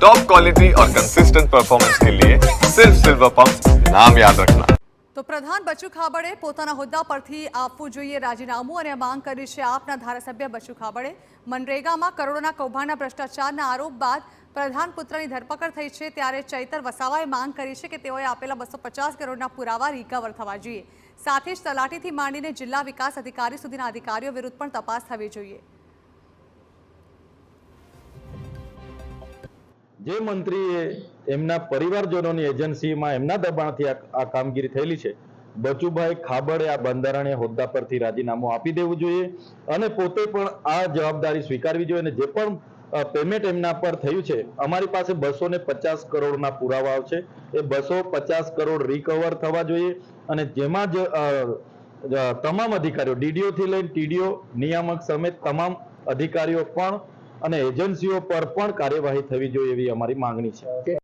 Top quality और consistent performance के लिए सिर्फ सिल्वर पंप नाम याद रखना। તો પ્રધાન બચુ ખાબડે પોતાના હોદ્દા પરથી આપવું જોઈએ રાજીનામું અને માંગ કરી છે આપના ધારાસભ્ય બચુ ખાબડે। મનરેગામાં કરોડોના કૌભાંડના ભ્રષ્ટાચારના આરોપ બાદ પ્રધાન પુત્રની ધરપકડ થઈ છે ત્યારે ચૈતર વસાવાએ માંગ કરી છે કે તેઓએ આપેલા 250 કરોડના પુરાવા રિકવર થવા જોઈએ। સાથે જ તલાટીથી માંડીને જિલ્લા વિકાસ અધિકારી સુધીના અધિકારીઓ વિરુદ્ધ પણ તપાસ થવી જોઈએ। જે મંત્રીએ એમના પરિવારજનોની એજન્સીમાં એમના દબાણથી આ કામગીરી થયેલી છે, બચુભાઈ ખાબડે આ બંધારણીય હોદ્દા પરથી રાજીનામું આપી દેવું જોઈએ અને પોતે પણ આ જવાબદારી સ્વીકારવી જોઈએ। અને જે પણ પેમેન્ટ એમના પર થયું છે, અમારી પાસે 250 કરોડના પુરાવાઓ છે, એ 250 કરોડ રિકવર થવા જોઈએ અને જેમાં જ તમામ અધિકારીઓ ડીડીઓ થી લઈને ટીડીઓ નિયામક સમેત તમામ અધિકારીઓ પણ અને એજન્સીઓ પર પણ કાર્યવાહી થવી જોઈએ એવી અમારી માંગણી છે।